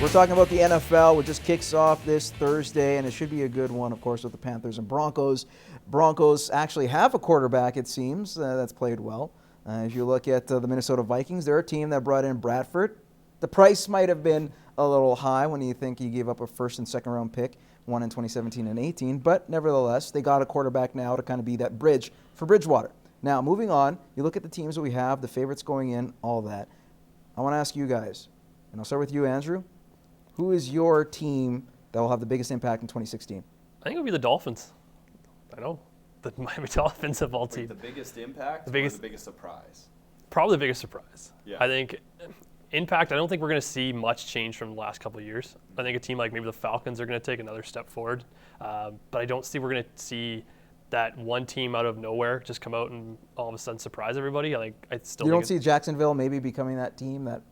We're talking about the NFL, which just kicks off this Thursday, and it should be a good one, of course, with the Panthers and Broncos. Broncos actually have a quarterback, it seems, that's played well. If you look at the Minnesota Vikings, they're a team that brought in Bradford. The price might have been a little high when you think you gave up a first and second round pick, one in 2017 and 18, but nevertheless, they got a quarterback now to kind of be that bridge for Bridgewater. Now, moving on, you look at the teams that we have, the favorites going in, all that. I want to ask you guys, and I'll start with you, Andrew. Who is your team that will have the biggest impact in 2016? I think it would be the Dolphins. I know. The Miami Dolphins of all teams. The biggest impact or the biggest surprise? Probably the biggest surprise. Yeah. I think impact, I don't think we're going to see much change from the last couple of years. I think a team like maybe the Falcons are going to take another step forward. But I don't see we're going to see that one team out of nowhere just come out and all of a sudden surprise everybody. I still You don't see Jacksonville maybe becoming that team that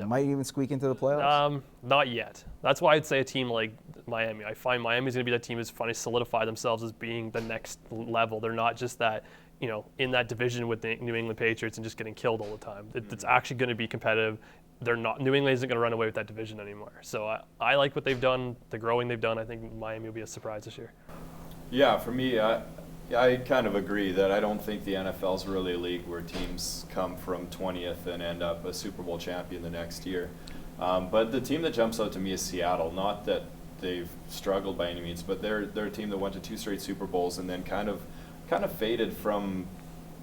might even squeak into the playoffs? Not yet. That's why I'd say a team like Miami. I find Miami's going to be that team who's finally solidified themselves as being the next level. They're not just that, in that division with the New England Patriots and just getting killed all the time. It's actually going to be competitive. New England isn't going to run away with that division anymore. So I like what they've done, the growing they've done. I think Miami will be a surprise this year. Yeah, for me, I kind of agree that I don't think the NFL is really a league where teams come from 20th and end up a Super Bowl champion the next year. But the team that jumps out to me is Seattle. Not that they've struggled by any means, but they're a team that went to 2 straight Super Bowls and then kind of faded from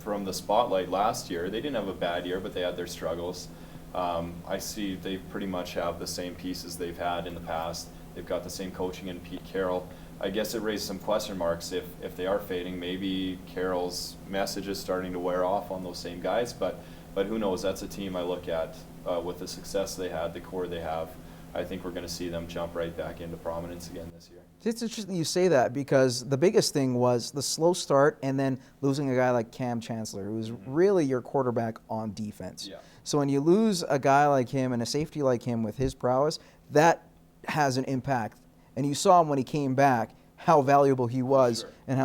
the spotlight last year. They didn't have a bad year, but they had their struggles. I see they pretty much have the same pieces they've had in the past. They've got the same coaching in Pete Carroll. I guess it raises some question marks if they are fading. Maybe Carroll's message is starting to wear off on those same guys, but who knows? That's a team I look at with the success they had, the core they have. I think we're going to see them jump right back into prominence again this year. It's interesting you say that because the biggest thing was the slow start and then losing a guy like Cam Chancellor, who was really your quarterback on defense. Yeah. So when you lose a guy like him and a safety like him with his prowess, that has an impact. And you saw him when he came back, how valuable he was, Sure. and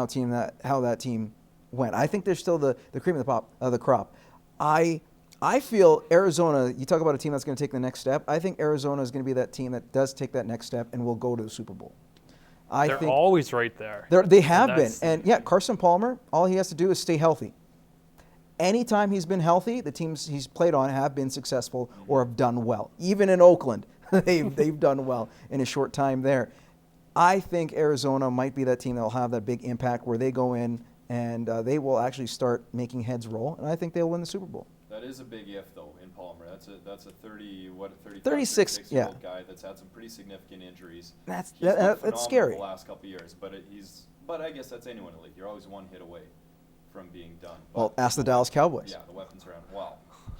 how that team went. I think they're still the cream of the crop. I feel Arizona, you talk about a team that's going to take the next step. I think Arizona is going to be that team that does take that next step and will go to the Super Bowl. They're always right there. They have been. And yeah, Carson Palmer, all he has to do is stay healthy. Anytime he's been healthy, the teams he's played on have been successful or have done well. Even in Oakland, they've done well in a short time there. I think Arizona might be that team that will have that big impact where they go in and they will actually start making heads roll, and I think they'll win the Super Bowl. That is a big if, though, in Palmer. That's a 36 year old guy that's had some pretty significant injuries. That's He's scary. The last couple of years, but I guess that's anyone in the league. You're always one hit away from being done. But, Well, ask the Dallas Cowboys. Yeah, the weapons around. Well,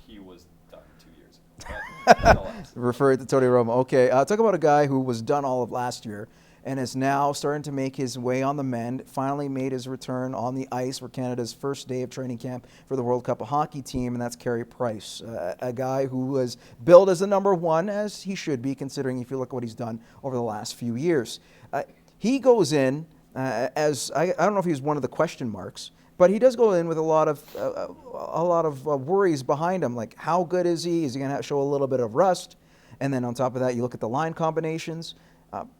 he was done 2 years ago. But nonetheless. Refer to Tony Romo. Okay, talk about a guy who was done all of last year and is now starting to make his way on the mend, finally made his return on the ice for Canada's first day of training camp for the World Cup of Hockey team, and that's Carey Price, a guy who was billed as the number one, as he should be, considering if you look at what he's done over the last few years. He goes in as, I don't know if he's one of the question marks, but he does go in with a lot of worries behind him, like how good is he? Is he going to show a little bit of rust? And then on top of that, you look at the line combinations.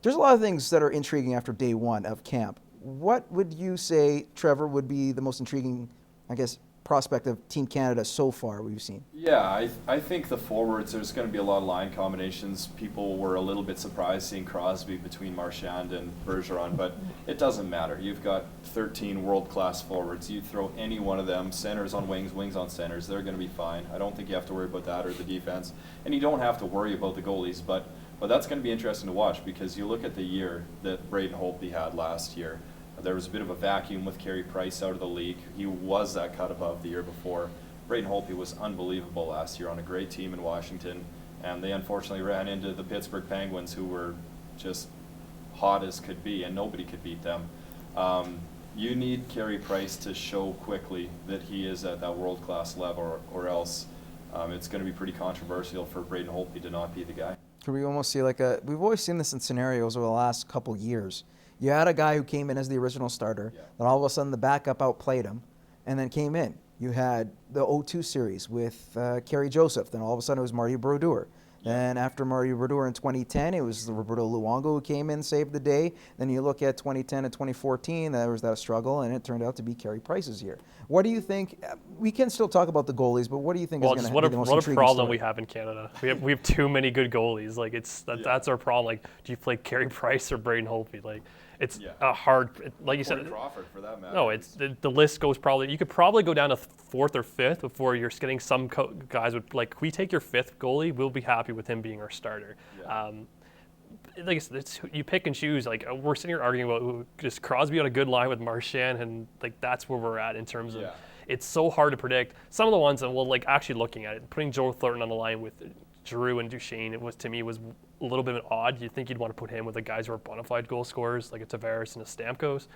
There's a lot of things that are intriguing after day one of camp. What would you say, Trevor, would be the most intriguing, I guess, prospect of Team Canada so far we've seen? Yeah, I think the forwards, there's going to be a lot of line combinations. People were a little bit surprised seeing Crosby between Marchand and Bergeron, but it doesn't matter. You've got 13 world-class forwards. You throw any one of them, centers on wings, wings on centers, they're going to be fine. I don't think you have to worry about that or the defense. And you don't have to worry about the goalies, but that's going to be interesting to watch because you look at the year that Braden Holtby had last year. There was a bit of a vacuum with Carey Price out of the league. He was that cut above the year before. Braden Holtby was unbelievable last year on a great team in Washington, and they unfortunately ran into the Pittsburgh Penguins, who were just hot as could be, and nobody could beat them. You need Carey Price to show quickly that he is at that world-class level, or else it's going to be pretty controversial for Braden Holtby to not be the guy. Could we almost see we've always seen this in scenarios over the last couple years. You had a guy who came in as the original starter, then all of a sudden the backup outplayed him, and then came in. You had the 0-2 series with Kerry Joseph. Then all of a sudden it was Marty Brodeur. Then after Marty Brodeur in 2010, it was Roberto Luongo who came in, saved the day. Then you look at 2010 and 2014, there was that struggle, and it turned out to be Carey Price's year. What do you think? We can still talk about the goalies, but what do you think is going to be the most what a intriguing problem story? we have in Canada. We have too many good goalies. Like that's our problem. Like, do you play Carey Price or Braden Holtby? Like, it's a hard. Like you said, Crawford for that matter. no, it's the list goes probably. You could probably go down to fourth or fifth before you're getting some guys with like. We take your fifth goalie, we'll be happy with him being our starter. Yeah. Like I said, you pick and choose. Like we're sitting here arguing about just Crosby on a good line with Marchand, and like that's where we're at in terms of. It's so hard to predict. Some of the ones, and well, like actually looking at it, putting Joe Thornton on the line with Giroux and Duchesne, it was to me was a little bit odd. You'd think you'd want to put him with the guys who are bona fide goal scorers, like a Tavares and a Stamkos,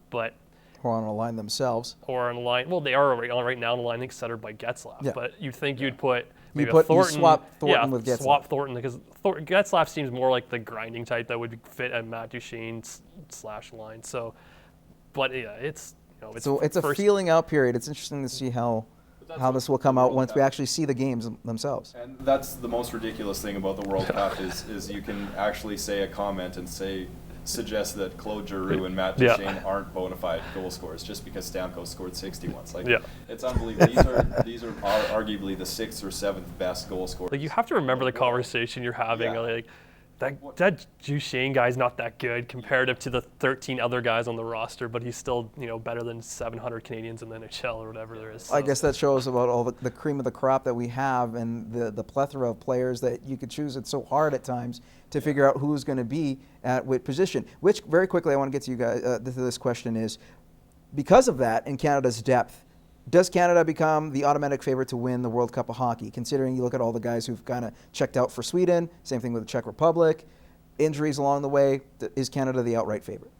but Or on a line themselves. or on the line. Well, they are right now on the line, I think, centered by Getzlaf. Yeah. But you'd think you'd put maybe You a Thornton. swap Thornton with Getzlaf. Swap Thornton because Getzlaf seems more like the grinding type that would fit at Matt Duchesne / line. So, but yeah, it's. So it's a feeling out period. It's interesting to see how this will come out once we actually see the games themselves. And that's the most ridiculous thing about the World Cup is you can actually say a comment and suggest that Claude Giroux and Matt Duchesne aren't bona fide goal scorers just because Stamkos scored 60 once. Like, it's unbelievable. These are arguably the sixth or seventh best goal scorers. Like you have to remember the conversation you're having. Like that Duchesne guy's not that good comparative to the 13 other guys on the roster, but he's still better than 700 Canadians in the NHL or whatever there is. So. I guess that shows about all the cream of the crop that we have and the plethora of players that you could choose. It's so hard at times to figure out who's going to be at what position. Which, very quickly, I want to get to you guys. This question is, because of that and Canada's depth, does Canada become the automatic favorite to win the World Cup of Hockey, considering you look at all the guys who've kind of checked out for Sweden, same thing with the Czech Republic, injuries along the way? Is Canada the outright favorite?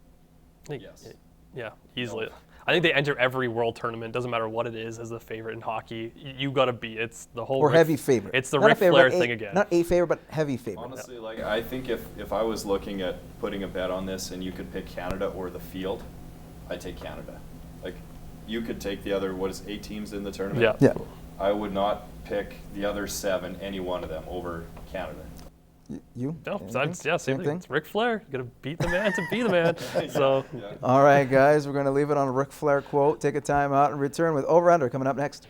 Yes. Yeah, easily. I think they enter every world tournament, doesn't matter what it is, as the favorite in hockey. You got to be. It's the whole. Or heavy favorite. It's the Ric Flair thing again. Not a favorite, but heavy favorite. Honestly, like I think if I was looking at putting a bet on this and you could pick Canada or the field, I'd take Canada. Like, you could take the other, 8 teams in the tournament? Yeah. I would not pick the other 7, any one of them, over Canada. You? No, same thing. It's Ric Flair. You got to beat the man to be the man. So. All right, guys, we're going to leave it on a Ric Flair quote. Take a time out and return with Over Under coming up next.